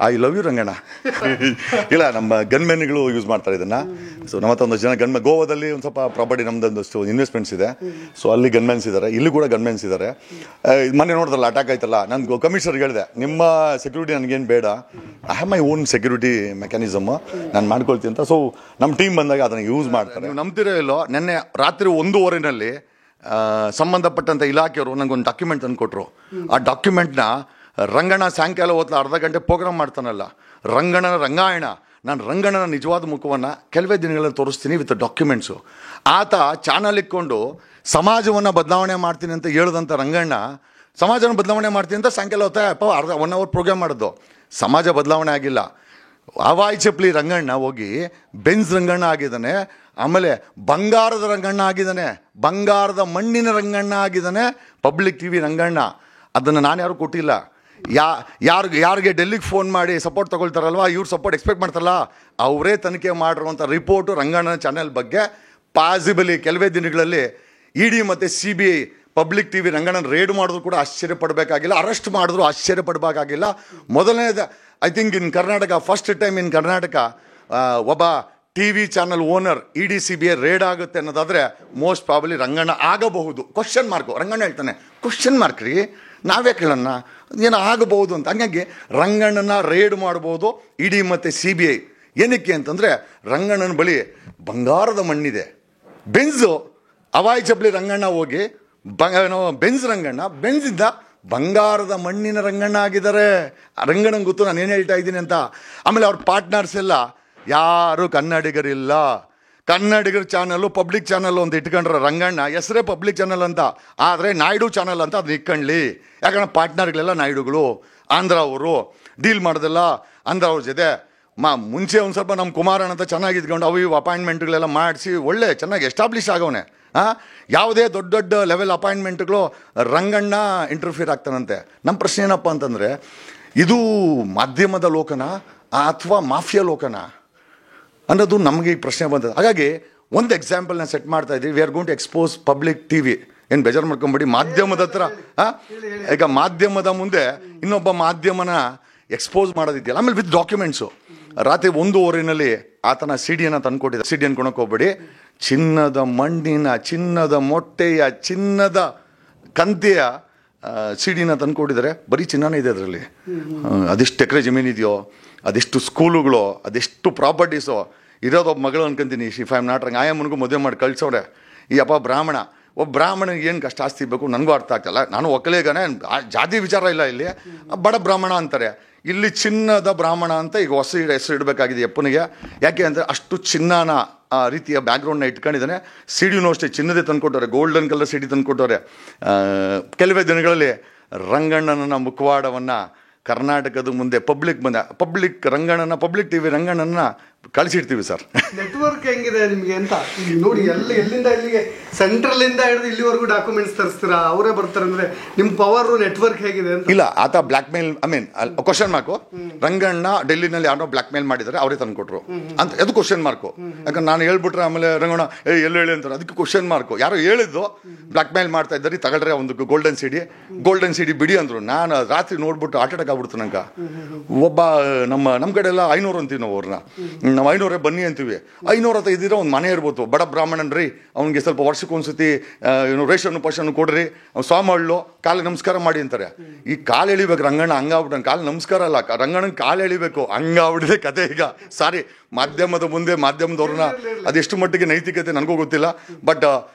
I love you Ranganna. ಇಲ್ಲ, ನಮ್ಮ ಗನ್ಮೆನ್ಗಳು use ಮಾಡ್ತಾರೆ ಇದನ್ನು. ಸೊ ನಮ್ಮ ಹತ್ರ ಒಂದಷ್ಟು ಜನ ಗನ್ಮೆನ್, ಗೋವಾದಲ್ಲಿ ಒಂದು ಸ್ವಲ್ಪ ಪ್ರಾಪರ್ಟಿ ನಮ್ಮದೊಂದಷ್ಟು ಇನ್ವೆಸ್ಟ್ಮೆಂಟ್ಸ್ ಇದೆ. ಸೊ ಅಲ್ಲಿ ಗನ್ಮೆನ್ಸ್ ಇದ್ದಾರೆ, ಇಲ್ಲಿ ಕೂಡ ಗನ್ಮೆನ್ಸ್ ಇದ್ದಾರೆ. ಮೊನ್ನೆ ನೋಡಿದ್ರಲ್ಲ ಅಟ್ಯಾಕ್ ಆಯ್ತಲ್ಲ, ನಾನು ಕಮಿಷನರ್ಗೆ ಹೇಳಿದೆ, ನಿಮ್ಮ ಸೆಕ್ಯೂರಿಟಿ ನನಗೇನು ಬೇಡ, I have my own security mechanism, ನಾನು ಮಾಡ್ಕೊಳ್ತೀನಿ ಅಂತ. ಸೊ ನಮ್ಮ ಟೀಮ್ ಬಂದಾಗ ಅದನ್ನು ಯೂಸ್ ಮಾಡ್ತಾರೆ. ನೀವು ನಂಬ್ತಿರೋ ಇಲ್ಲೋ, ನಿನ್ನೆ ರಾತ್ರಿ 1:15 ಸಂಬಂಧಪಟ್ಟಂಥ ಇಲಾಖೆಯವರು ನನಗೊಂದು ಡಾಕ್ಯುಮೆಂಟ್ ತಂದು ಕೊಟ್ಟರು. ಆ ಡಾಕ್ಯುಮೆಂಟ್ನ ರಂಗಣ್ಣ ಸಾಯಂಕಾಲ ಹೊತ್ತು ಅರ್ಧ ಗಂಟೆ ಪ್ರೋಗ್ರಾಮ್ ಮಾಡ್ತಾನಲ್ಲ, ರಂಗಣ್ಣನ ರಂಗಾಯಣ, ನಾನು ರಂಗಣ್ಣನ ನಿಜವಾದ ಮುಖವನ್ನು ಕೆಲವೇ ದಿನಗಳಲ್ಲಿ ತೋರಿಸ್ತೀನಿ ವಿತ್ ಡಾಕ್ಯುಮೆಂಟ್ಸು. ಆತ ಚಾನಲ್ ಇಟ್ಕೊಂಡು ಸಮಾಜವನ್ನು ಬದಲಾವಣೆ ಮಾಡ್ತೀನಿ ಅಂತ ಹೇಳಿದಂಥ ರಂಗಣ್ಣ ಸಮಾಜನ ಬದಲಾವಣೆ ಮಾಡ್ತೀನಿ ಅಂತ ಸಾಯಂಕಾಲ ಹೊತ್ತ 1 ಅವರ್ ಪ್ರೋಗ್ರಾಮ್ ಮಾಡಿದ್ದು. ಸಮಾಜ ಬದಲಾವಣೆ ಆಗಿಲ್ಲ. ಹವಾಯಿ ಚಪ್ಪಲಿ ರಂಗಣ್ಣ ಹೋಗಿ ಬೆನ್ಸ್ ರಂಗಣ್ಣ ಆಗಿದ್ದಾನೆ, ಆಮೇಲೆ ಬಂಗಾರದ ರಂಗಣ್ಣ ಆಗಿದ್ದಾನೆ, ಬಂಗಾರದ ಮಣ್ಣಿನ ರಂಗಣ್ಣ ಆಗಿದ್ದಾನೆ ಪಬ್ಲಿಕ್ ಟಿವಿ ರಂಗಣ್ಣ. ಅದನ್ನು ನಾನು ಯಾರು ಕೊಟ್ಟಿಲ್ಲ. ಯಾರಿಗೆ ಡೆಲ್ಲಿಗೆ ಫೋನ್ ಮಾಡಿ ಸಪೋರ್ಟ್ ತೊಗೊಳ್ತಾರಲ್ವ, ಇವ್ರು ಸಪೋರ್ಟ್ ಎಕ್ಸ್ಪೆಕ್ಟ್ ಮಾಡ್ತಾರಲ್ಲ, ಅವರೇ ತನಿಖೆ ಮಾಡಿರುವಂಥ ರಿಪೋರ್ಟು ರಂಗಣ್ಣನ ಚಾನೆಲ್ ಬಗ್ಗೆ ಪಾಸಿಬಲಿ ಕೆಲವೇ ದಿನಗಳಲ್ಲಿ ಇಡಿ ಮತ್ತು CBI ಪಬ್ಲಿಕ್ ಟಿವಿ ರಂಗಣ್ಣನ ರೇಡ್ ಮಾಡಿದ್ರು ಕೂಡ ಆಶ್ಚರ್ಯಪಡಬೇಕಾಗಿಲ್ಲ, ಅರೆಸ್ಟ್ ಮಾಡಿದ್ರು ಆಶ್ಚರ್ಯಪಡಬೇಕಾಗಿಲ್ಲ. ಮೊದಲನೇದು I think in Karnataka, first time in Karnataka ಒಬ್ಬ TV ಚಾನಲ್ ಓನರ್ ಇಡಿ CBI ರೇಡ್ ಆಗುತ್ತೆ ಅನ್ನೋದಾದರೆ ಮೋಸ್ಟ್ ಪ್ರಾಬಲಿ ರಂಗಣ್ಣ ಆಗಬಹುದು. Question mark. ರಂಗಣ್ಣ ಹೇಳ್ತಾನೆ ಕ್ವಶನ್ ಮಾರ್ಕ್ ರೀ, ನಾವೇ ಕೇಳೋಣ ಏನೋ ಆಗಬಹುದು ಅಂತ. ಹಂಗಾಗಿ ರಂಗಣ್ಣನ ರೇಡ್ ಮಾಡ್ಬೋದು ಇಡಿ ಮತ್ತು CBI. ಏನಕ್ಕೆ ಅಂತಂದರೆ ರಂಗಣ್ಣನ ಬಳಿ ಬಂಗಾರದ ಮಣ್ಣಿದೆ. ಬೆನ್ಸು ಹವಾಯಿ ಚಪ್ಪಲಿ ರಂಗಣ್ಣ ಹೋಗಿ ಬೆನ್ಸ್ ರಂಗಣ್ಣ, ಬೆನ್ಸಿಂದ ಬಂಗಾರದ ಮಣ್ಣಿನ ರಂಗಣ್ಣ ಆಗಿದ್ದಾರೆ. ರಂಗಣ್ಣಂಗೆ ಗೊತ್ತು ನಾನು ಏನು ಹೇಳ್ತಾ ಇದ್ದೀನಿ ಅಂತ. ಆಮೇಲೆ ಅವ್ರ ಪಾರ್ಟ್ನರ್ಸ್ ಎಲ್ಲ ಯಾರು ಕನ್ನಡಿಗರಿಲ್ಲ. ಕನ್ನಡಿಗರ ಚಾನಲ್ಲು ಪಬ್ಲಿಕ್ ಚಾನಲ್ ಅಂತ ಇಟ್ಕೊಂಡ್ರೆ ರಂಗಣ್ಣ ಹೆಸರೇ ಪಬ್ಲಿಕ್ ಚಾನಲ್ ಅಂತ, ಆದರೆ ನಾಯ್ಡು ಚಾನಲ್ ಅಂತ ಅದನ್ನ ಇಟ್ಕೊಳ್ಳಿ. ಯಾಕಂದ್ರೆ ಪಾರ್ಟ್ನರ್ಗಳೆಲ್ಲ ನಾಯ್ಡುಗಳು. ಆಂಧ್ರ ಅವರು ಡೀಲ್ ಮಾಡೋದೆಲ್ಲ ಆಂಧ್ರ ಅವ್ರ ಜೊತೆ. ಮುಂಚೆ ಒಂದು ಸ್ವಲ್ಪ ನಮ್ಮ ಕುಮಾರಣ್ಣ ಅಂತ ಚೆನ್ನಾಗಿ ಇದ್ಕೊಂಡು ಅವು ಇವು ಅಪಾಯಿಂಟ್ಮೆಂಟ್ಗಳೆಲ್ಲ ಮಾಡಿಸಿ ಒಳ್ಳೆ ಚೆನ್ನಾಗಿ ಎಸ್ಟಾಬ್ಲಿಷ್ ಆಗವನೆ. ಯಾವುದೇ ದೊಡ್ಡ ದೊಡ್ಡ ಲೆವೆಲ್ ಅಪಾಯಿಂಟ್ಮೆಂಟ್ಗಳು ರಂಗಣ್ಣ ಇಂಟರ್ಫಿಯರ್ ಆಗ್ತಾನಂತೆ. ನಮ್ಮ ಪ್ರಶ್ನೆ ಏನಪ್ಪ ಅಂತಂದರೆ, ಇದು ಮಾಧ್ಯಮದ ಲೋಕನ ಅಥವಾ ಮಾಫಿಯಾ ಲೋಕನ ಅನ್ನೋದು ನಮಗೆ ಈ ಪ್ರಶ್ನೆ ಬಂದದ್ದು. ಹಾಗಾಗಿ ಒಂದು ಎಕ್ಸಾಂಪಲ್ ನಾನು ಸೆಟ್ ಮಾಡ್ತಾ ಇದ್ದೀವಿ. We are going to expose public TV. ಏನು ಬೇಜಾರು ಮಾಡ್ಕೊಂಬೇಡಿ, ಮಾಧ್ಯಮದ ಹತ್ರ ಈಗ ಮಾಧ್ಯಮದ ಮುಂದೆ ಇನ್ನೊಬ್ಬ ಮಾಧ್ಯಮನ ಎಕ್ಸ್ಪೋಸ್ ಮಾಡೋದಿದೆಯಲ್ಲ. ಆಮೇಲೆ ವಿತ್ ಡಾಕ್ಯುಮೆಂಟ್ಸು. ರಾತ್ರಿ 1:15 ಆತನ CD-ಯನ್ನು ತಂದುಕೊಟ್ಟಿದ್ದ. CD ಅನ್ಕೊಳಕ್ಕೆ ಹೋಗ್ಬೇಡಿ, ಚಿನ್ನದ ಮಣ್ಣಿನ, ಚಿನ್ನದ ಮೊಟ್ಟೆಯ, ಚಿನ್ನದ ಕಂತೆಯ CD-ನ ತಂದುಕೊಟ್ಟಿದ್ದಾರೆ. ಬರೀ ಚಿನ್ನನೇ ಇದೆ ಅದರಲ್ಲಿ. ಅದೆಷ್ಟು ಎಕರೆ ಜಮೀನಿದೆಯೋ, ಅದೆಷ್ಟು ಸ್ಕೂಲುಗಳು, ಅದೆಷ್ಟು ಪ್ರಾಪರ್ಟೀಸು ಇರೋದೊಬ್ಬ ಮಗಳು ಅನ್ಕೊಂತೀನಿ. If I am not wrong, ಆಯಮ್ಮನಿಗೂ ಮದುವೆ ಮಾಡಿ ಕಳ್ಸೋರೆ. ಈ ಅಪ್ಪ ಬ್ರಾಹ್ಮಣ, ಒಬ್ಬ ಬ್ರಾಹ್ಮಣಿಗೆ ಏನು ಕಷ್ಟ ಆಸ್ತಿ ಬೇಕು ನನಗೂ ಅರ್ಥ ಆಗ್ತಲ್ಲ. ನಾನು ಒಕ್ಕಲೇಗನೇ, ಜಾತಿ ವಿಚಾರ ಇಲ್ಲ ಇಲ್ಲಿ. ಬಡ ಬ್ರಾಹ್ಮಣ ಅಂತಾರೆ, ಇಲ್ಲಿ ಚಿನ್ನದ ಬ್ರಾಹ್ಮಣ ಅಂತ ಈಗ ಹೊಸ ಹೆಸರು ಇಡಬೇಕಾಗಿದೆ ಅಪ್ಪನಿಗೆ. ಯಾಕೆ ಅಂದರೆ ಅಷ್ಟು ಚಿನ್ನನ ರೀತಿಯ ಬ್ಯಾಕ್ಗ್ರೌಂಡ್ನ ಇಟ್ಕೊಂಡಿದ್ದಾನೆ. CD-ನೂ ಅಷ್ಟೇ ಚಿನ್ನದೇ ತಂದುಕೊಟ್ಟವ್ರೆ, ಗೋಲ್ಡನ್ ಕಲರ್ CD ತಂದುಕೊಟ್ಟವ್ರೆ. ಕೆಲವೇ ದಿನಗಳಲ್ಲಿ ರಂಗಣ್ಣನ ಮುಖವಾಡವನ್ನು ಕರ್ನಾಟಕದ ಮುಂದೆ ಪಬ್ಲಿಕ್ ರಂಗಣ್ಣನ ಪಬ್ಲಿಕ್ ಟಿವಿ ರಂಗಣ್ಣನ ಕಳಿಸಿಡ್ತೀವಿ ಸರ್. ನೆಟ್ವರ್ಕ್ ಹೆಂಗಿದೆ ನಿಮಗೆ ಅಂತ ನೋಡಿ. ಎಲ್ಲಿಂದ ಇಲ್ಲಿಗೆ ಸೆಂಟ್ರಲಿಂದ ಹಿಡಿದು ಇಲ್ಲಿವರೆಗೂ ಡಾಕ್ಯುಮೆಂಟ್ಸ್ ತರಿಸ್ತೀರಾ, ಅವರೇ ಬರ್ತಾರೆ ಅಂದರೆ ನಿಮ್ಮ ಪವರ್ ನೆಟ್ವರ್ಕ್ ಹೇಗಿದೆ ಅಂತ. ಇಲ್ಲ, ಆತ blackmail, I mean question mark. Ranganna ಡೆಲ್ಲಿನಲ್ಲಿ ಯಾರೋ ಬ್ಲ್ಯಾಕ್ ಮೇಲ್ ಮಾಡಿದ್ದಾರೆ, ಅವರೇ ತಂದು ಕೊಟ್ಟರು ಅಂತ. ಅದು ಕ್ವಶನ್ ಮಾರ್ಕು. ಯಾಕಂದ್ರೆ ನಾನು ಹೇಳ್ಬಿಟ್ರೆ ಆಮೇಲೆ ರಂಗಣ್ಣ ಎಲ್ಲ ಹೇಳಿ ಅಂತಾರೆ, ಅದಕ್ಕೆ ಕ್ವಶನ್ ಮಾರ್ಕು. ಯಾರೋ ಹೇಳಿದ್ದು ಬ್ಲ್ಯಾಕ್ ಮೇಲ್ ಮಾಡ್ತಾ ಇದ್ದಾರೆ, ತಗೊಳ್ರೆ ಒಂದು ಗೋಲ್ಡನ್ ಸಿಡಿ ಬಿಡಿ ಅಂದರು. ನಾನು ರಾತ್ರಿ ನೋಡ್ಬಿಟ್ಟು ಹಾರ್ಟ್ ಅಟ್ಯಾಕ್ ಆಗ್ಬಿಡ್ತು ನಂಗೆ. ಒಬ್ಬ ನಮ್ಮ ಕಡೆ ಎಲ್ಲ 500 ಅಂತೀವಿ ನಾವು ಅವ್ರನ್ನ. ನಾವು 500 ಬನ್ನಿ ಅಂತೀವಿ. 500 ಅಂತ ಇದ್ದಿರೋ ಒಂದು ಮನೆ ಇರ್ಬೋದು. ಬಡ ಬ್ರಾಹ್ಮಣನ್ರಿ, ಅವ್ನಿಗೆ ಸ್ವಲ್ಪ ವರ್ಷಕ್ಕೊಂದ್ಸತಿ ರೇಷನ್ನು ಪಶನ್ನು ಕೊಡ್ರಿ, ಸ್ವಾಮಳ್ಳು ಕಾಲು ನಮಸ್ಕಾರ ಮಾಡಿ ಅಂತಾರೆ. ಈ ಕಾಲು ಎಳಿಬೇಕು ರಂಗಣ್ಣ, ಹಂಗಾಗ್ಬಿಟ್ಟು ಕಾಲು ನಮಸ್ಕಾರ ಅಲ್ಲ, ರಂಗಣ್ಣನ ಕಾಲು ಎಳಿಬೇಕು, ಹಂಗಾಗ್ಬಿಟ್ಟಿದೆ ಕತೆ ಈಗ. ಸಾರಿ, ಮಾಧ್ಯಮದ ಮುಂದೆ ಮಾಧ್ಯಮದವ್ರನ್ನ ಅದೆಷ್ಟು ಮಟ್ಟಿಗೆ ನೈತಿಕತೆ ನನಗೂ ಗೊತ್ತಿಲ್ಲ. But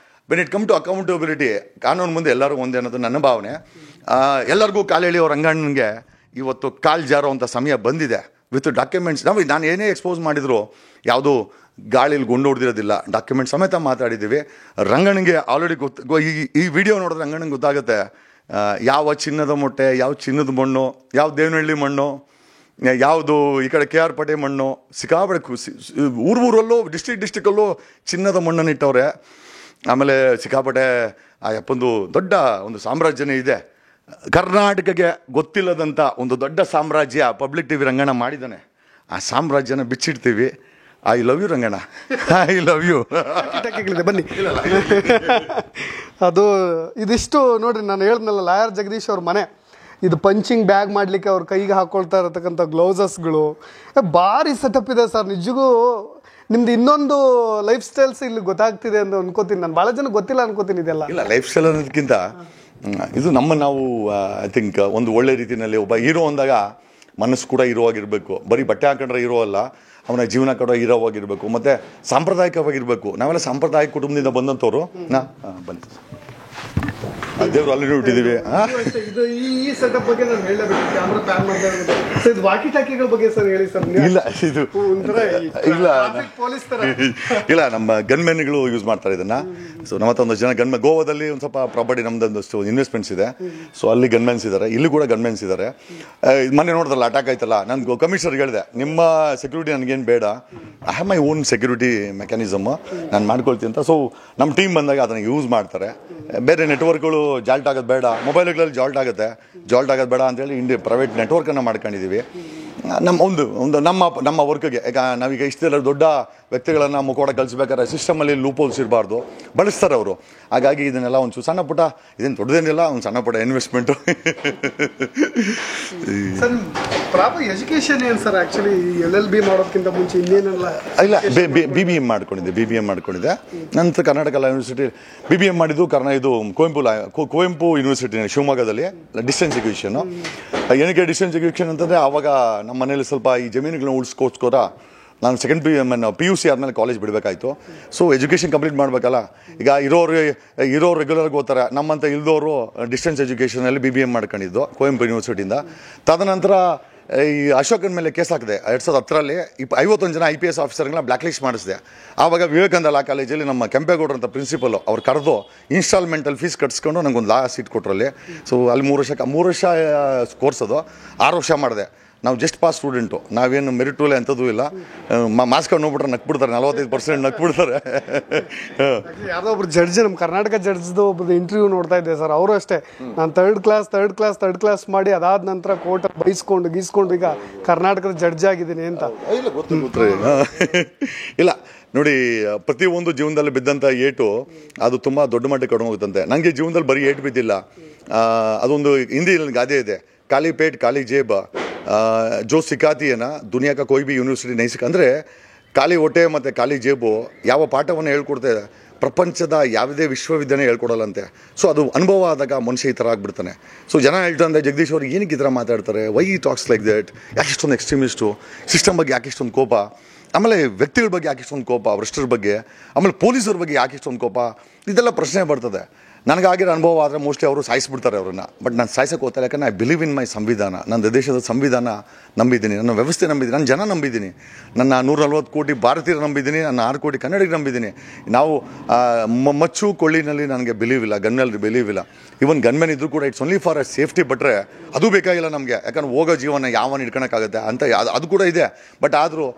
when it come to accountability, ಕಾನೂನು ಮುಂದೆ ಎಲ್ಲರೂ ಒಂದೇ ಅನ್ನೋದು ನನ್ನ ಭಾವನೆ. ಎಲ್ಲರಿಗೂ ಕಾಲು ಎಳೆಯೋ ರಂಗಣ್ಣನಿಗೆ ಇವತ್ತು ಕಾಲು ಜಾರೋ ಅಂಥ ಸಮಯ ಬಂದಿದೆ ವಿತ್ ಡಾಕ್ಯುಮೆಂಟ್ಸ್. ನಾನು ಏನೇ ಎಕ್ಸ್ಪೋಸ್ ಮಾಡಿದ್ರು ಯಾವುದು ಗಾಳಿಲಿ ಗುಂಡು ಹೊಡೆದಿರೋದಿಲ್ಲ, ಡಾಕ್ಯುಮೆಂಟ್ ಸಮೇತ ಮಾತಾಡಿದ್ದೀವಿ. ರಂಗಣ್ಣನಿಗೆ ಆಲ್ರೆಡಿ ಈ ವಿಡಿಯೋ ನೋಡಿದ್ರೆ ರಂಗಣ್ಣನಿಗೆ ಗೊತ್ತಾಗುತ್ತೆ ಯಾವ ಚಿನ್ನದ ಮೊಟ್ಟೆ, ಯಾವ ಚಿನ್ನದ ಮಣ್ಣು, ಯಾವ ದೇವನಹಳ್ಳಿ ಮಣ್ಣು, ಯಾವುದು ಈ ಕಡೆ KR ಪೇಟೆ ಮಣ್ಣು. ಸಿಕ್ಕಾಪಟ್ಟೆ ಊರಲ್ಲೂ ಡಿಸ್ಟಿಕ್ಕಲ್ಲೂ ಚಿನ್ನದ ಮಣ್ಣನ್ನು ಇಟ್ಟವ್ರೆ. ಆಮೇಲೆ ಸಿಕ್ಕಾಪಟ್ಟೆ ಆ ಯಪ್ಪಂದು ದೊಡ್ಡ ಒಂದು ಸಾಮ್ರಾಜ್ಯನೇ ಇದೆ. ಕರ್ನಾಟಕಕ್ಕೆ ಗೊತ್ತಿಲ್ಲದಂಥ ಒಂದು ದೊಡ್ಡ ಸಾಮ್ರಾಜ್ಯ ಪಬ್ಲಿಕ್ ಟಿವಿ ರಂಗಣ್ಣ ಮಾಡಿದ್ದಾನೆ. ಆ ಸಾಮ್ರಾಜ್ಯನ ಬಿಚ್ಚಿಡ್ತೀವಿ. I love you Ranganna, I love you. ಬನ್ನಿ. ಅದು ಇದಿಷ್ಟು ನೋಡ್ರಿ, ನಾನು ಹೇಳಿದ್ನಲ್ಲ ಲಾಯರ್ ಜಗದೀಶ್ ಅವ್ರ ಮನೆ. ಇದು ಪಂಚಿಂಗ್ ಬ್ಯಾಗ್ ಮಾಡಲಿಕ್ಕೆ ಅವ್ರ ಕೈಗೆ ಹಾಕೊಳ್ತಾ ಇರತಕ್ಕಂಥ ಗ್ಲೌಸಸ್ಗಳು ಭಾರಿ ಸೆಟಪ್ ಇದೆ ಸರ್. ನಿಜಗೂ ನಿಮ್ದು ಇನ್ನೊಂದು ಲೈಫ್ ಸ್ಟೈಲ್ಸ್ ಇಲ್ಲಿ ಗೊತ್ತಾಗ್ತಿದೆ ಅಂತ ಅನ್ಕೋತೀನಿ ನಾನು. ಭಾಳ ಜನ ಗೊತ್ತಿಲ್ಲ ಅನ್ಕೋತೀನಿ ಇದೆಲ್ಲ. ಇಲ್ಲ, ಲೈಫ್ ಸ್ಟೈಲ್ ಅನ್ನೋದಕ್ಕಿಂತ ಇದು ನಾವು ಐ ಥಿಂಕ್ ಒಂದು ಒಳ್ಳೆ ರೀತಿಯಲ್ಲಿ ಒಬ್ಬ ಹೀರೋ ಅಂದಾಗ ಮನಸ್ಸು ಕೂಡ ಹೀರೋ ಆಗಿರಬೇಕು. ಬರೀ ಬಟ್ಟೆ ಹಾಕೊಂಡ್ರೆ ಹೀರೋ ಅಲ್ಲ, ಅವನ ಜೀವನ ಕೂಡ ಹೀರೋ ಆಗಿರಬೇಕು, ಮತ್ತು ಸಾಂಪ್ರದಾಯಿಕವಾಗಿರಬೇಕು. ನಾವೆಲ್ಲ ಸಾಂಪ್ರದಾಯಿಕ ಕುಟುಂಬದಿಂದ ಬಂದಂಥವ್ರು. ಬನ್ನಿ, ದೇವ್ರು ಅಲ್ಲಿ ಹುಟ್ಟಿದೀವಿ. ಇದು ಈ ಸೆಟಪ್ ಬಗ್ಗೆ ನಾನು ಹೇಳಬೇಕು. ಕ್ಯಾಮ್ರಾ ಪ್ಯಾನ್ ಮಾಡ್ತಾ ಇದು ವಾಕಿ ಟಾಕಿಗಳ ಬಗ್ಗೆ ಸರ್ ಹೇಳಿ ಸರ್. ಇಲ್ಲ, ಇದು ಇಲ್ಲ ಪೊಲೀಸ್ ತರ ಇಲ್ಲ, ನಮ್ಮ ಗನ್ಮೆನ್ಗಳು ಯೂಸ್ ಮಾಡ್ತಾರೆ ಇದನ್ನ. ಸೊ ನಮ್ಮ ಹತ್ರ ಒಂದಷ್ಟು ಜನ ಗನ್ಮೆನ್, ಗೋವಾದಲ್ಲಿ ಒಂದು ಸ್ವಲ್ಪ ಪ್ರಾಪರ್ಟಿ ನಮ್ದೊಂದಷ್ಟು ಇನ್ವೆಸ್ಟ್ಮೆಂಟ್ಸ್ ಇದೆ. ಸೊ ಅಲ್ಲಿ ಗನ್ಮೆನ್ಸ್ ಇದ್ದಾರೆ, ಇಲ್ಲಿ ಕೂಡ ಗನ್ಮೆನ್ಸ್ ಇದ್ದಾರೆ. ಮೊನ್ನೆ ನೋಡಿದ್ರಲ್ಲ ಅಟ್ಯಾಕ್ ಆಯ್ತಲ್ಲ, ನಾನು ಕಮಿಷನರ್ಗೆ ಹೇಳಿದೆ, ನಿಮ್ಮ ಸೆಕ್ಯೂರಿಟಿ ನನಗೇನು ಬೇಡ, I have my own security mechanism, ನಾನು ಮಾಡ್ಕೊಳ್ತೀನಿ ಅಂತ. ಸೊ ನಮ್ಮ ಟೀಮ್ ಬಂದಾಗ ಅದನ್ನು ಯೂಸ್ ಮಾಡ್ತಾರೆ. ಬೇರೆ ನೆಟ್ವರ್ಕ್ಗಳು ಜಾಲ್ಟ್ ಆಗೋದು ಬೇಡ, ಮೊಬೈಲ್ಗಳಲ್ಲಿ ಜಾಲ್ಟ್ ಆಗೋದು ಬೇಡ ಅಂತೇಳಿ ಪ್ರೈವೇಟ್ ನೆಟ್ವರ್ಕನ್ನು ಮಾಡ್ಕೊಂಡಿದ್ದೀವಿ. ನಮ್ಮ ವರ್ಕ್ಗೆ. ಈಗ ನಾವೀಗ ಇಷ್ಟೆಲ್ಲ ದೊಡ್ಡ ವ್ಯಕ್ತಿಗಳನ್ನು ಮುಖೋಡ ಕಳಿಸ್ಬೇಕಾದ್ರೆ ಸಿಸ್ಟಮಲ್ಲಿ ಲೂಪೋಲ್ಸ್ ಇರಬಾರ್ದು, ಬಳಸ್ತಾರೆ ಅವರು. ಹಾಗಾಗಿ ಇದನ್ನೆಲ್ಲ ಒಂದು ಸಣ್ಣ ಪುಟ್ಟ, ಇದೇನು ದೊಡ್ಡದೇನಿಲ್ಲ, ಒಂದು ಸಣ್ಣ ಪುಟ್ಟ ಇನ್ವೆಸ್ಟ್ಮೆಂಟು. ಸರ್ ಪ್ರಾಪರ್ ಎಜುಕೇಶನ್ ಏನು ಸರ್ ಆ್ಯಕ್ಚುಲಿ LLB ಮಾಡೋದಕ್ಕಿಂತ ಮುಂಚೆ ಇನ್ನೇನೆಲ್ಲ? ಇಲ್ಲ, BBM ಮಾಡ್ಕೊಂಡಿದ್ದೆ. ನಂತರ ಕರ್ನಾಟಕ ಯೂನಿವರ್ಸಿಟಿ BBM ಮಾಡಿದ್ದು ಇದು ಕುವೆಂಪು ಯೂನಿವರ್ಸಿಟಿ ಶಿವಮೊಗ್ಗದಲ್ಲಿ ಡಿಸ್ಟೆನ್ಸ್ ಎಜುಕೇಷನು. ಏನಕ್ಕೆ ಡಿಸ್ಟೆನ್ಸ್ ಎಜುಕೇಷನ್ ಅಂತಂದರೆ ಆವಾಗ ನಮ್ಮ ಮನೇಲಿ ಸ್ವಲ್ಪ ಈ ಜಮೀನುಗಳನ್ನ ಉಳಿಸ್ಕೋಸ್ಕರ ನಾನು ಸೆಕೆಂಡ್ PUC ಆದಮೇಲೆ ಕಾಲೇಜ್ ಬಿಡಬೇಕಾಯ್ತು. ಸೊ ಎಜುಕೇಷನ್ ಕಂಪ್ಲೀಟ್ ಮಾಡಬೇಕಲ್ಲ. ಈಗ ಇರೋರು ರೆಗ್ಯುಲರ್ಗೆ ಓದ್ತಾರೆ, ನಮ್ಮಂತ ಇಲ್ದವರು ಡಿಸ್ಟೆನ್ಸ್ ಎಜುಕೇಷನಲ್ಲಿ BBM ಮಾಡ್ಕೊಂಡಿದ್ದು ಕುವೆಂಪು ಯೂನಿವರ್ಸಿಟಿಯಿಂದ. ತದನಂತರ ಈ ಅಶೋಕನ ಮೇಲೆ ಕೇಸ್ ಹಾಕಿದೆ 2010ರಲ್ಲಿ. 51 ಜನ IPS ಆಫೀಸರ್ಗಳನ್ನ ಬ್ಲ್ಯಾಕ್ ಲಿಸ್ಟ್ ಮಾಡಿಸಿದೆ. ಆವಾಗ ವಿವೇಕಾನಂದ ಲಾ ಕಾಲೇಜಲ್ಲಿ ನಮ್ಮ ಕೆಂಪೇಗೌಡರು ಅಂತ ಪ್ರಿನ್ಸಿಪಲ್ ಅವ್ರು ಕರೆದು ಇನ್ಸ್ಟಾಲ್ಮೆಂಟಲ್ಲಿ ಫೀಸ್ ಕಟ್ಸ್ಕೊಂಡು ನಂಗೊಂದು ಲಾ ಸೀಟ್ ಕೊಟ್ಟರಲ್ಲಿ. ಸೊ ಅಲ್ಲಿ 3 ವರ್ಷ ಕೋರ್ಸ್ ಅದು, 6 ವರ್ಷ ಮಾಡಿದೆ. ನಾವು ಜಸ್ಟ್ ಪಾಸ್ ಸ್ಟೂಡೆಂಟು, ನಾವೇನು ಮೆರಿಟೂಲೆ ಅಂಥದ್ದು ಇಲ್ಲ. ಮಾಸ್ಕೊಂಡು ನೋಡ್ಬಿಟ್ರೆ ನಕ್ಬಿಡ್ತಾರೆ, 45% ನಕ್ಬಿಡ್ತಾರೆ. ಯಾವುದೋ ಒಬ್ರು ಜಡ್ಜ್, ನಮ್ಮ ಕರ್ನಾಟಕ ಜಡ್ಜ್ದು ಒಬ್ಬರು ಇಂಟರ್ವ್ಯೂ ನೋಡ್ತಾ ಇದ್ದೆ ಸರ್. ಅವರು ಅಷ್ಟೇ, ನಾನು ಥರ್ಡ್ ಕ್ಲಾಸ್ ಮಾಡಿ ಅದಾದ ನಂತರ ಕೋರ್ಟಲ್ಲಿ ಗೀಸ್ಕೊಂಡು ಈಗ ಕರ್ನಾಟಕದ ಜಡ್ಜ್ ಆಗಿದ್ದೀನಿ ಅಂತ. ಇಲ್ಲ ನೋಡಿ, ಪ್ರತಿಯೊಂದು ಜೀವನದಲ್ಲಿ ಬಿದ್ದಂಥ ಏಟು ಅದು ತುಂಬ ದೊಡ್ಡ ಮಟ್ಟಕ್ಕೆ ಕಡಿಮೆ ಹೋಗುತ್ತಂತೆ. ನನಗೆ ಜೀವನದಲ್ಲಿ ಬರೀ ಏಟು ಬಿದ್ದಿಲ್ಲ. ಅದೊಂದು ಹಿಂದಿಯಲ್ಲಿ ಗಾದೆ ಇದೆ, ಖಾಲಿ ಪೇಟ್ ಖಾಲಿ ಜೇಬ ಜೋ ಸಿಕಾತಿಯನ್ನ ದುನಿಯಾ ಕಾ ಕೋಯಿ ಬಿ ಯೂನಿವರ್ಸಿಟಿ ನೈಸಿಕ. ಅಂದರೆ ಖಾಲಿ ಹೊಟ್ಟೆ ಮತ್ತು ಖಾಲಿ ಜೇಬು ಯಾವ ಪಾಠವನ್ನು ಹೇಳ್ಕೊಡ್ತೇವೆ, ಪ್ರಪಂಚದ ಯಾವುದೇ ವಿಶ್ವವಿದ್ಯಾಲಯ ಹೇಳ್ಕೊಡಲ್ಲಂತೆ. ಸೊ ಅದು ಅನುಭವ ಆದಾಗ ಮನುಷ್ಯ ಈ ಥರ ಆಗ್ಬಿಡ್ತಾನೆ. ಸೊ ಜನ ಹೇಳ್ತಂದ್ರೆ, ಜಗದೀಶ್ ಅವ್ರಿಗೆ ಏನಕ್ಕೆ ಈ ಥರ ಮಾತಾಡ್ತಾರೆ, ವೈ ಟಾಕ್ಸ್ ಲೈಕ್ ದಟ್, ಯಾಕೆ ಇಷ್ಟೊಂದು ಎಕ್ಸ್ಟ್ರೀಮಿಸ್ಟು, ಸಿಸ್ಟಮ್ ಬಗ್ಗೆ ಯಾಕೆ ಇಷ್ಟೊಂದು ಕೋಪ, ಆಮೇಲೆ ವ್ಯಕ್ತಿಗಳ ಬಗ್ಗೆ ಯಾಕೆ ಇಷ್ಟೊಂದು ಕೋಪ, ಭ್ರಷ್ಟರ ಬಗ್ಗೆ, ಆಮೇಲೆ ಪೊಲೀಸರ ಬಗ್ಗೆ ಯಾಕೆ ಇಷ್ಟೊಂದು ಕೋಪ, ಇದೆಲ್ಲ ಪ್ರಶ್ನೆ ಬರ್ತದೆ. ನನಗಾಗಿರೋ ಅನುಭವ ಆದರೆ ಮೋಸ್ಟ್ಲಿ ಅವರು ಸಾಯಿಸ್ಬಿಡ್ತಾರೆ ಅವ್ರನ್ನ. ಬಟ್ ನಾನು ಸಾಯಿಸೋಕೆ ಹೋಗ್ತಾರೆ, ಯಾಕಂದರೆ ಐ ಬಿಲೀವ್ ಇನ್ ಮೈ ಸಂವಿಧಾನ. ನನ್ನ ದೇಶದ ಸಂವಿಧಾನ ನಂಬಿದ್ದೀನಿ, ನನ್ನ ವ್ಯವಸ್ಥೆ ನಂಬಿದ್ದೀನಿ, ನನ್ನ ಜನ ನಂಬಿದ್ದೀನಿ, ನನ್ನ 140 ಕೋಟಿ ಭಾರತೀಯರು ನಂಬಿದ್ದೀನಿ, ನನ್ನ 6 ಕೋಟಿ ಕನ್ನಡಿಗರು ನಂಬಿದ್ದೀನಿ. ನಾವು ಮಚ್ಚು ಕೊಳ್ಳಿನಲ್ಲಿ ನನಗೆ ಬಿಲೀವ್ ಇಲ್ಲ, ಗನ್ನಲ್ಲಿ ಬಿಲೀವ್ ಇಲ್ಲ. ಇವನ್ ಗನ್ಮೆನ್ ಇದ್ರೂ ಕೂಡ it's only for a safety, ಬಿಟ್ಟರೆ ಅದು ಬೇಕಾಗಿಲ್ಲ ನಮಗೆ. ಯಾಕಂದ್ರೆ ಹೋಗೋ ಜೀವನ ಯಾವನ್ನ ಇಟ್ಕೊಳಕ್ಕಾಗುತ್ತೆ ಅಂತ ಅದು ಕೂಡ ಇದೆ. ಬಟ್ ಆದರೂ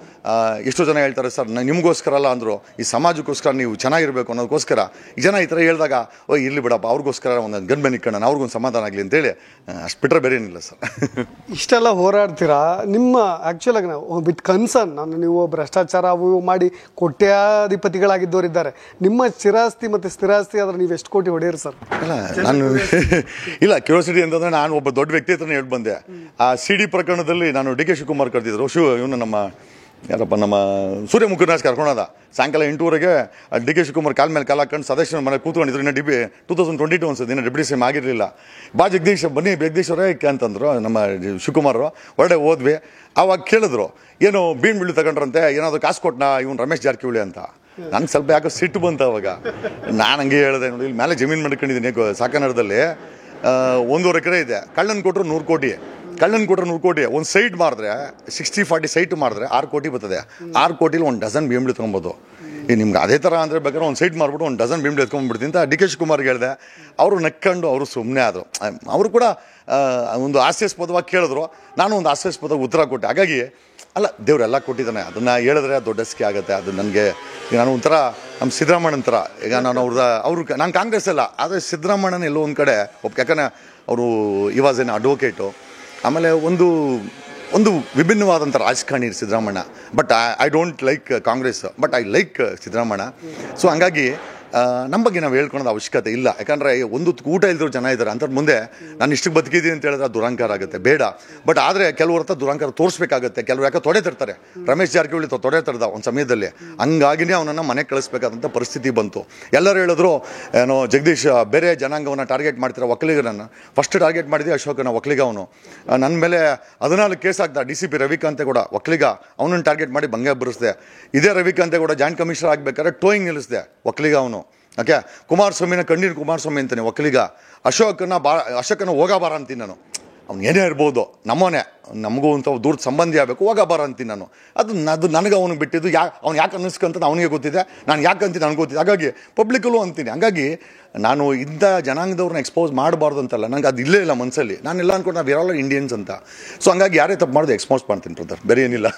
ಎಷ್ಟೋ ಜನ ಹೇಳ್ತಾರೆ, ಸರ್ ನಿಮಗೋಸ್ಕರ ಅಲ್ಲ ಅಂದರು, ಈ ಸಮಾಜಕ್ಕೋಸ್ಕರ ನೀವು ಚೆನ್ನಾಗಿರಬೇಕು ಅನ್ನೋದಕ್ಕೋಸ್ಕರ ಈ ಜನ ಈ ಥರ ಹೇಳಿದಾಗ, ಇರಲಿ ಬಿಡಪ್ಪ, ಅವ್ರಿಗೋಸ್ಕರ ಒಂದು ಗನ್ಮೆನ್ ಇಟ್ಕೊಂಡು ಅವ್ರಿಗೊಂದು ಸಮಾಧಾನ ಆಗಲಿ ಅಂತೇಳಿ ಅಷ್ಟು ಬಿಟ್ಟರೆ ಬೇರೆ ಏನಿಲ್ಲ ಸರ್. ಇಷ್ಟೆಲ್ಲ ಹೋರಾಡ್ತೀರಾ, ನಿಮ್ಮ ಆ್ಯಕ್ಚುಲಾಗಿ ನಾವು ವಿತ್ ಕನ್ಸರ್ನ್, ನೀವು ಭ್ರಷ್ಟಾಚಾರ ಅವು ಮಾಡಿ ಕೋಟ್ಯಾಧಿಪತಿಗಳಾಗಿದ್ದವರಿದ್ದಾರೆ. ನಿಮ್ಮ ಚಿರಾಸ್ತಿ ಮತ್ತು ಸ್ಥಿರಾಸ್ತಿ ಆದರೆ ನೀವು ಎಷ್ಟು ಕೋಟಿ ಹೊಡೆಯಿರಿ ಸರ್? ಅಲ್ಲ, ನಾನು ಇಲ್ಲ, ಕ್ಯೂರಿಯಾಸಿಟಿ ಅಂತಂದರೆ ನಾನು ಒಬ್ಬ ದೊಡ್ಡ ವ್ಯಕ್ತಿ ಹತ್ರನೇ ಹೇಳಿ ಬಂದೆ. ಆ CD ಪ್ರಕರಣದಲ್ಲಿ ನಾನು DK ಶಿವಕುಮಾರ್ ಕರೆದಿದ್ರು. ಇವನು ನಮ್ಮ ಯಾರಪ್ಪ, ನಮ್ಮ ಸೂರ್ಯ ಮುಖರ್ನಾಜ್ ಕರ್ಕೊಂಡೋದ. ಸಾಯಂಕಾಲ 8 DK ಶಿವಕುಮಾರ್ ಕಾಲ ಮೇಲೆ ಕಾಲ ಹಾಕೊಂಡು ಸದಸ್ಯನ ಮನೆ ಕೂತ್ಕೊಂಡಿದ್ರು. ಇನ್ನು 2022 ಅನ್ಸುತ್ತೆ, ಇನ್ನು ಡೆಪ್ಯೂಟಿ CM ಆಗಿರಲಿಲ್ಲ. ಬಾ ಜಗದೀಶ್, ಬನ್ನಿ ಜಗದೀಶ್ವರೇ ಅಂತಂದ್ರು ನಮ್ಮ ಶಿವಕುಮಾರ್. ಹೊರಡೆ ಹೋದ್ವಿ. ಆವಾಗ ಕೇಳಿದ್ರು, ಏನು ಬೀಳ್ಬಿಳ್ಳು ತಗೊಂಡ್ರಂತೆ, ಏನಾದರೂ ಕಾಸು ಕೊಟ್ಟನಾ ಇವನು ರಮೇಶ್ ಜಾರಕಿಹೊಳಿ ಅಂತ. ನನಗೆ ಸ್ವಲ್ಪ ಯಾಕೋ ಸಿಟ್ಟು ಬಂತು ಅವಾಗ. ನಾನು ಹಂಗೆ ಹೇಳಿದೆ, ನೋಡಿ ಇಲ್ಲಿ ಮೇಲೆ ಜಮೀನು ಮಾಡ್ಕೊಂಡಿದ್ದೀನಿ ಸಾಕನಗರದಲ್ಲಿ, 1.5 ಎಕರೆ ಇದೆ. ಕಳ್ಳನ್ ಕೊಟ್ಟರು 100 ಕೋಟಿ. ಒಂದು ಸೈಟ್ ಮಾಡಿದ್ರೆ 60-40 ಸೈಟ್ ಮಾಡಿದ್ರೆ 6 ಕೋಟಿ ಬರ್ತದೆ. 6 ಕೋಟಿಲಿ 1 ಡಜನ್ BMW ತೊಗೊಬೋದು. ಈಗ ನಿಮ್ಗೆ ಅದೇ ಥರ ಅಂದರೆ ಬೇಕಾದ್ರೆ ಒಂದು ಸೈಟ್ ಮಾಡಿಬಿಟ್ಟು 1 ಡಜನ್ BMW ಎತ್ಕೊಂಡ್ಬಿಡ್ತೀನಿ ಅಂತ DK ಶಿವಕುಮಾರ್ಗೆ ಹೇಳಿದೆ. ಅವರು ನಕ್ಕೊಂಡು ಅವರು ಸುಮ್ಮನೆ ಆದರು. ಅವರು ಕೂಡ ಒಂದು ಹಾಸ್ಯಾಸ್ಪದವಾಗಿ ಕೇಳಿದ್ರು, ನಾನು ಒಂದು ಹಾಸ್ಯಾಸ್ಪದವಾಗಿ ಉತ್ತರ ಕೊಟ್ಟೆ. ಹಾಗಾಗಿ ಅಲ್ಲ, ದೇವರೆಲ್ಲ ಕೊಟ್ಟಿದ್ದಾನೆ, ಅದನ್ನು ಹೇಳಿದ್ರೆ ದೊಡ್ಡಸ್ಕೆ ಆಗುತ್ತೆ. ಅದು ನನಗೆ ಈಗ ನಾನು ಒಂಥರ ನಮ್ಮ ಸಿದ್ದರಾಮಣ್ಣನ ಥರ, ಈಗ ನಾನು ನಾನು ಕಾಂಗ್ರೆಸ್ ಅಲ್ಲ, ಆದರೆ ಸಿದ್ದರಾಮಣ್ಣನ ಎಲ್ಲೋ ಒಂದು ಕಡೆ ಯಾಕಂದರೆ ಅವರು ಇವಾಸ್ ಏನ್ ಅಡ್ವೊಕೇಟು, ಆಮೇಲೆ ಒಂದು ವಿಭಿನ್ನವಾದಂಥ ರಾಜಕಾರಣಿ Siddaramanna. But I don't like Congress, but I like Siddaramanna. So ಹಂಗಾಗಿ ನಮ್ಮ ಬಗ್ಗೆ ನಾವು ಹೇಳ್ಕೊಳೋದು ಅವಶ್ಯಕತೆ ಇಲ್ಲ. ಯಾಕಂದರೆ ಒಂದು ಊಟ ಇಲ್ದಿರೋ ಜನ ಇದ್ದಾರೆ, ಅಂಥದ್ದು ಮುಂದೆ ನಾನು ಇಷ್ಟಕ್ಕೆ ಬದುಕಿದ್ದೀನಿ ಅಂತ ಹೇಳಿದ್ರೆ ದುರಂಕಾರ ಆಗುತ್ತೆ, ಬೇಡ. ಬಟ್ ಆದರೆ ಕೆಲವ್ರ ಹತ್ರ ದುರಂಕಾರ ತೋರಿಸ್ಬೇಕಾಗುತ್ತೆ. ಕೆಲವ್ರು ಯಾಕೆ ತೊಡೆ ತರ್ತಾರೆ, ರಮೇಶ್ ಜಾರಕಿಹೊಳಿ ತೊಡೆ ತರ್ದ ಒಂದು ಸಮಯದಲ್ಲಿ, ಹಂಗಾಗಿನೇ ಅವನನ್ನು ಮನೆಗೆ ಕಳಿಸ್ಬೇಕಾದಂಥ ಪರಿಸ್ಥಿತಿ ಬಂತು. ಎಲ್ಲರೂ ಹೇಳಿದ್ರು ಏನೋ ಜಗದೀಶ್ ಬೇರೆ ಜನಾಂಗವನ್ನು ಟಾರ್ಗೆಟ್ ಮಾಡ್ತಿರೋ, ಒಕ್ಕಲಿಗರನ್ನು ಫಸ್ಟ್ ಟಾರ್ಗೆಟ್ ಮಾಡಿದ್ವಿ ಅಶೋಕನ, ಒಕ್ಕಲಿಗ ಅವನು. ನನ್ನ ಮೇಲೆ 14 ಕೇಸ್ ಆಗ್ದ DCP ರವಿಕಾಂತೇಗೌಡ ಒಕ್ಕಲಿಗ, ಅವನನ್ನು ಟಾರ್ಗೆಟ್ ಮಾಡಿ ಬಂಗೆ ಬರೆಸಿದೆ. ಇದೇ ರವಿಕಾಂತೇಗೌಡ ಜಾಯಿಂಟ್ ಕಮಿಷನರ್ ಆಗಬೇಕಾದ್ರೆ ಟೋಯಿಂಗ್ ನಿಲ್ಲಿಸಿದೆ, ಒಕ್ಕಲಿಗ ಅವನು. ಓಕೆ, ಕುಮಾರಸ್ವಾಮಿನ ಕಣ್ಣೀರು ಕುಮಾರಸ್ವಾಮಿ ಅಂತಾನೆ ಒಕ್ಕಲಿಗ. ಅಶೋಕನ ಹೋಗಬಾರ ಅಂತೀನಿ ನಾನು. ಅವ್ನು ಏನೇ ಇರ್ಬೋದು, ನಮ್ಮವನೇ, ನಮಗೂ ಅಂತ ದೂರದ ಸಂಬಂಧಿ ಆಗಬೇಕು, ಹೋಗಬಾರ ಅಂತೀನಿ ನಾನು. ಅದು ನನಗೆ ಅವನಿಗೆ ಬಿಟ್ಟಿದ್ದು. ಅವ್ನು ಯಾಕೆ ಅನ್ನಿಸ್ಕಂತ ಅವನಿಗೆ ಗೊತ್ತಿದೆ, ನಾನು ಯಾಕೆ ಅಂತೀನಿ ನನಗೆ ಗೊತ್ತಿದೆ. ಹಾಗಾಗಿ ಪಬ್ಲಿಕಲ್ಲೂ ಅಂತೀನಿ. ಹಾಗಾಗಿ ನಾನು ಇಂಥ ಜನಾಂಗದವ್ರನ್ನ ಎಕ್ಸ್ಪೋಸ್ ಮಾಡಬಾರ್ದು ಅಂತಲ್ಲ, ನನಗೆ ಅದು ಇಲ್ಲೇ ಇಲ್ಲ ಮನಸ್ಸಲ್ಲಿ. ನಾನೆಲ್ಲ ಅಂದ್ಕೊಂಡು ನಾವು ಆಲ್ ಇಂಡಿಯನ್ಸ್ ಅಂತ. ಸೊ ಹಂಗಾಗಿ ಯಾರೇ ತಪ್ಪು ಮಾಡೋದು ಎಕ್ಸ್ಪೋಸ್ ಮಾಡ್ತೀನಿ ಬ್ರದರ್, ಬೇರೆ ಏನಿಲ್ಲ.